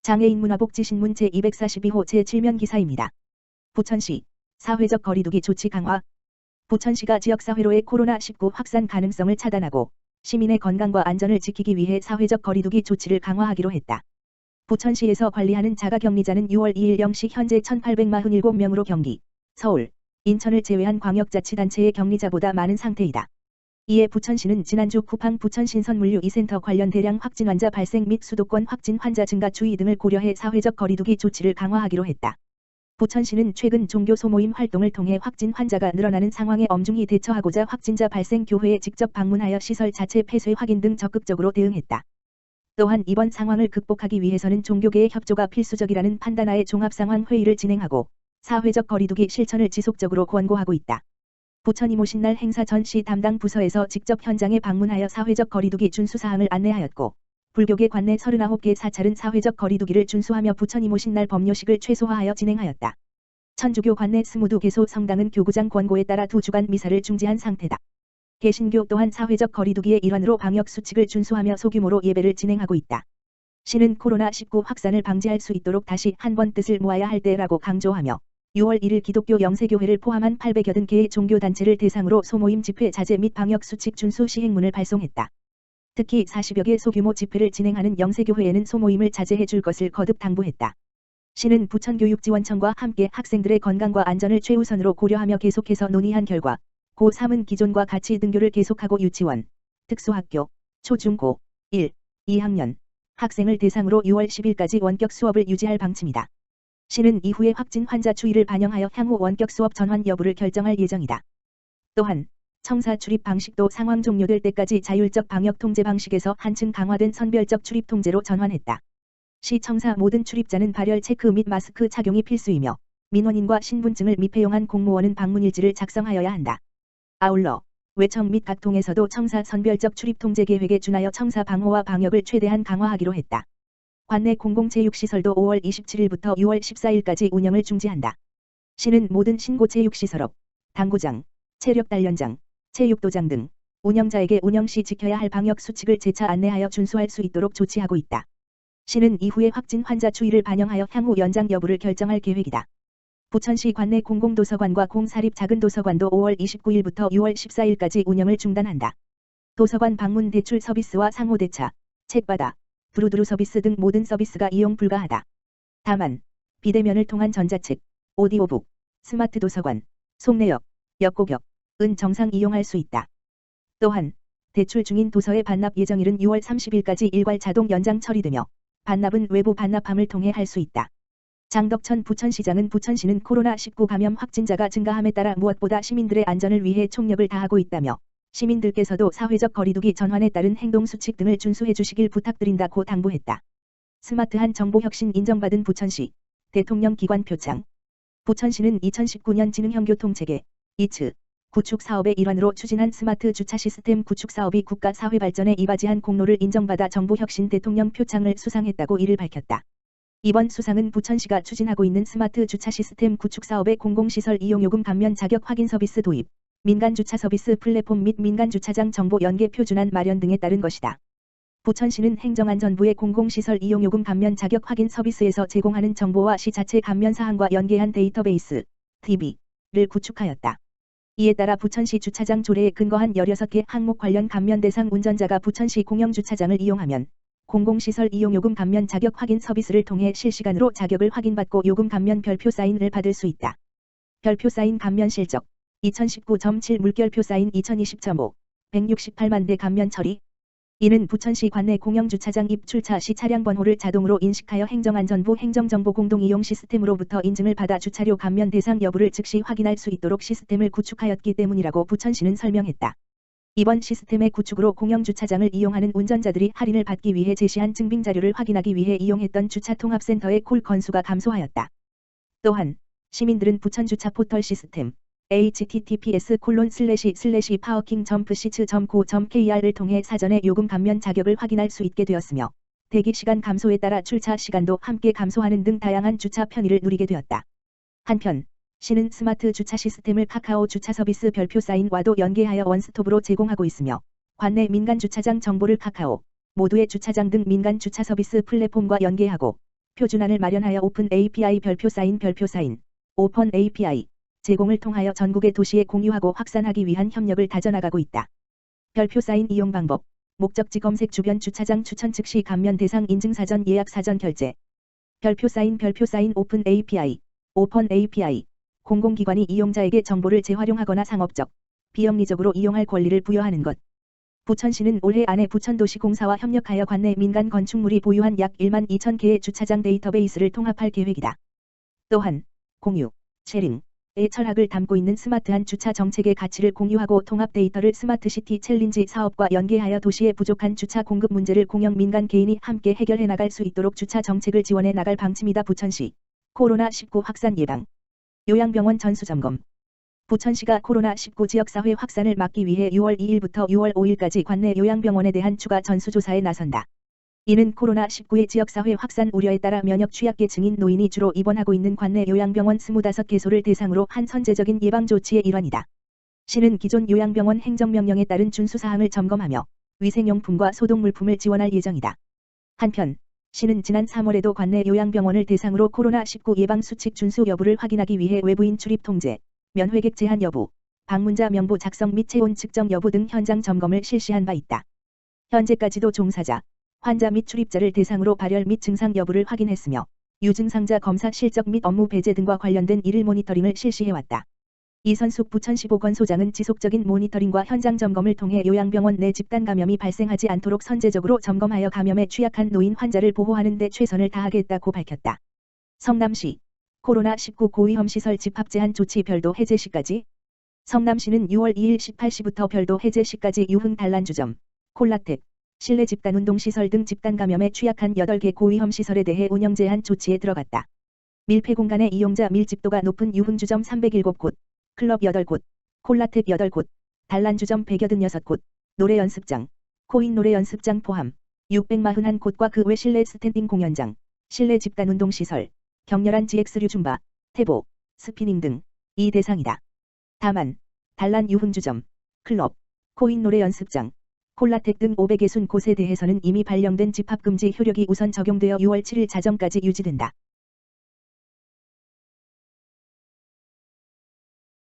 장애인 문화복지신문 제242호 제7면 기사입니다. 부천시 사회적 거리두기 조치 강화. 부천시가 지역사회로의 코로나19 확산 가능성을 차단하고 시민의 건강과 안전을 지키기 위해 사회적 거리두기 조치를 강화하기로 했다. 부천시에서 관리하는 자가격리자는 6월 2일 0시 현재 1,847명으로 경기, 서울, 인천을 제외한 광역자치단체의 격리자보다 많은 상태이다. 이에 부천시는 지난주 쿠팡 부천신선물류 이센터 관련 대량 확진 환자 발생 및 수도권 확진 환자 증가 추이 등을 고려해 사회적 거리두기 조치를 강화하기로 했다. 부천시는 최근 종교 소모임 활동을 통해 확진 환자가 늘어나는 상황에 엄중히 대처하고자 확진자 발생 교회에 직접 방문하여 시설 자체 폐쇄 확인 등 적극적으로 대응했다. 또한 이번 상황을 극복하기 위해서는 종교계의 협조가 필수적이라는 판단하에 종합상황회의를 진행하고 사회적 거리두기 실천을 지속적으로 권고하고 있다. 부천 이모신날 행사 전 시 담당 부서에서 직접 현장에 방문하여 사회적 거리두기 준수사항을 안내하였고 불교계 관내 39개 사찰은 사회적 거리두기를 준수하며 부천 이모신날 법요식을 최소화하여 진행하였다. 천주교 관내 22개소 성당은 교구장 권고에 따라 2주간 미사를 중지한 상태다. 개신교 또한 사회적 거리두기의 일환으로 방역수칙을 준수하며 소규모로 예배를 진행하고 있다. 시는 코로나19 확산을 방지할 수 있도록 다시 한번 뜻을 모아야 할 때라고 강조하며 6월 1일 기독교 영세교회를 포함한 880개의 종교단체를 대상으로 소모임 집회 자제 및 방역수칙 준수 시행문을 발송했다. 특히 40여 개 소규모 집회를 진행하는 영세교회에는 소모임을 자제해 줄 것을 거듭 당부했다. 시는 부천교육지원청과 함께 학생들의 건강과 안전을 최우선으로 고려하며 계속해서 논의한 결과 고3은 기존과 같이 등교를 계속하고 유치원, 특수학교, 초중고, 1, 2학년 학생을 대상으로 6월 10일까지 원격 수업을 유지할 방침이다. 시는 이후에 확진 환자 추이를 반영하여 향후 원격 수업 전환 여부를 결정할 예정이다. 또한 청사 출입 방식도 상황 종료될 때까지 자율적 방역 통제 방식에서 한층 강화된 선별적 출입 통제로 전환했다. 시 청사 모든 출입자는 발열 체크 및 마스크 착용이 필수이며 민원인과 신분증을 미폐용한 공무원은 방문일지를 작성하여야 한다. 아울러 외청 및 각 통에서도 청사 선별적 출입 통제 계획에 준하여 청사 방호와 방역을 최대한 강화하기로 했다. 관내 공공체육시설도 5월 27일부터 6월 14일까지 운영을 중지한다. 시는 모든 신고체육시설업, 당구장, 체력단련장, 체육도장 등 운영자에게 운영 시 지켜야 할 방역수칙을 재차 안내하여 준수할 수 있도록 조치하고 있다. 시는 이후에 확진 환자 추이를 반영하여 향후 연장 여부를 결정할 계획이다. 부천시 관내 공공도서관과 공사립 작은 도서관도 5월 29일부터 6월 14일까지 운영을 중단한다. 도서관 방문 대출 서비스와 상호대차, 책받아, 두루두루 서비스 등 모든 서비스가 이용 불가하다. 다만 비대면을 통한 전자책, 오디오북, 스마트 도서관, 속내역, 역고격은 정상 이용할 수 있다. 또한 대출 중인 도서의 반납 예정일은 6월 30일까지 일괄 자동 연장 처리되며 반납은 외부 반납함을 통해 할 수 있다. 장덕천 부천시장은 부천시는 코로나19 감염 확진자가 증가함에 따라 무엇보다 시민들의 안전을 위해 총력을 다하고 있다며 시민들께서도 사회적 거리두기 전환에 따른 행동수칙 등을 준수해 주시길 부탁드린다고 당부했다. 스마트한 정보혁신 인정받은 부천시 대통령 기관 표창. 부천시는 2019년 지능형교통체계 이츠 구축 사업의 일환으로 추진한 스마트 주차 시스템 구축 사업이 국가 사회 발전에 이바지한 공로를 인정받아 정보혁신 대통령 표창을 수상했다고 이를 밝혔다. 이번 수상은 부천시가 추진하고 있는 스마트 주차 시스템 구축 사업의 공공시설 이용요금 감면 자격 확인 서비스 도입, 민간 주차 서비스 플랫폼 및 민간 주차장 정보 연계 표준안 마련 등에 따른 것이다. 부천시는 행정안전부의 공공시설 이용요금 감면 자격 확인 서비스에서 제공하는 정보와 시 자체 감면 사항과 연계한 데이터베이스, DB를 구축하였다. 이에 따라 부천시 주차장 조례에 근거한 16개 항목 관련 감면 대상 운전자가 부천시 공영주차장을 이용하면 공공시설 이용요금 감면 자격 확인 서비스를 통해 실시간으로 자격을 확인받고 요금 감면 별표 사인을 받을 수 있다. 별표 사인 감면 실적 2019.7 물결표 사인 2020.5 168만 대 감면 처리. 이는 부천시 관내 공영주차장 입출차 시 차량 번호를 자동으로 인식하여 행정안전부 행정정보 공동이용 시스템으로부터 인증을 받아 주차료 감면 대상 여부를 즉시 확인할 수 있도록 시스템을 구축하였기 때문이라고 부천시는 설명했다. 이번 시스템의 구축으로 공영주차장을 이용하는 운전자들이 할인을 받기 위해 제시한 증빙자료를 확인하기 위해 이용했던 주차통합센터의 콜 건수가 감소하였다. 또한 시민들은 부천주차 포털 시스템 https://parking.p시츠.go.kr을 통해 사전에 요금 감면 자격을 확인할 수 있게 되었으며 대기 시간 감소에 따라 출차 시간도 함께 감소하는 등 다양한 주차 편의를 누리게 되었다. 한편 시는 스마트 주차 시스템을 카카오 주차 서비스 별표 사인과도 연계하여 원스톱으로 제공하고 있으며 관내 민간 주차장 정보를 카카오, 모두의 주차장 등 민간 주차 서비스 플랫폼과 연계하고 표준안을 마련하여 오픈 API 별표 사인 오픈 API 제공을 통하여 전국의 도시에 공유하고 확산하기 위한 협력을 다져나가고 있다. 별표 사인 이용 방법. 목적지 검색 주변 주차장 추천 즉시 감면 대상 인증 사전 예약 사전 결제. 별표 사인 오픈 API 공공기관이 이용자에게 정보를 재활용하거나 상업적, 비영리적으로 이용할 권리를 부여하는 것. 부천시는 올해 안에 부천도시공사와 협력하여 관내 민간 건축물이 보유한 약 1만 2천 개의 주차장 데이터베이스를 통합할 계획이다. 또한 공유, 쉐링의 철학을 담고 있는 스마트한 주차 정책의 가치를 공유하고 통합 데이터를 스마트시티 챌린지 사업과 연계하여 도시의 부족한 주차 공급 문제를 공영 민간 개인이 함께 해결해 나갈 수 있도록 주차 정책을 지원해 나갈 방침이다. 부천시 코로나19 확산 예방 요양병원 전수점검. 부천시가 코로나19 지역사회 확산을 막기 위해 6월 2일부터 6월 5일까지 관내 요양병원에 대한 추가 전수조사에 나선다. 이는 코로나19의 지역사회 확산 우려에 따라 면역 취약계 증인 노인이 주로 입원하고 있는 관내 요양병원 25개소를 대상으로 한 선제적인 예방 조치의 일환이다. 시는 기존 요양병원 행정명령에 따른 준수사항을 점검하며 위생용품과 소독물품을 지원할 예정이다. 한편 시는 지난 3월에도 관내 요양병원을 대상으로 코로나19 예방수칙 준수 여부를 확인하기 위해 외부인 출입 통제, 면회객 제한 여부, 방문자 명부 작성 및 체온 측정 여부 등 현장 점검을 실시한 바 있다. 현재까지도 종사자, 환자 및 출입자를 대상으로 발열 및 증상 여부를 확인했으며 유증상자 검사 실적 및 업무 배제 등과 관련된 일일 모니터링을 실시해왔다. 이선숙 부천시 보건소장은 지속적인 모니터링과 현장 점검을 통해 요양병원 내 집단 감염이 발생하지 않도록 선제적으로 점검하여 감염에 취약한 노인 환자를 보호하는 데 최선을 다하겠다고 밝혔다. 성남시 코로나19 고위험시설 집합 제한 조치 별도 해제 시까지. 성남시는 6월 2일 18시부터 별도 해제 시까지 유흥 단란주점, 콜라텍, 실내 집단운동시설 등 집단 감염에 취약한 8개 고위험시설에 대해 운영 제한 조치에 들어갔다. 밀폐 공간의 이용자 밀집도가 높은 유흥주점 307곳, 클럽 8곳, 콜라텍 8곳, 단란주점 186곳, 노래연습장, 코인 노래연습장 포함 641곳과 그 외 실내 스탠딩 공연장, 실내 집단운동시설, 격렬한 GX류 줌바, 태보, 스피닝 등 이 대상이다. 다만 단란 유흥주점, 클럽, 코인 노래연습장, 콜라텍 등 560곳에 대해서는 이미 발령된 집합금지 효력이 우선 적용되어 6월 7일 자정까지 유지된다.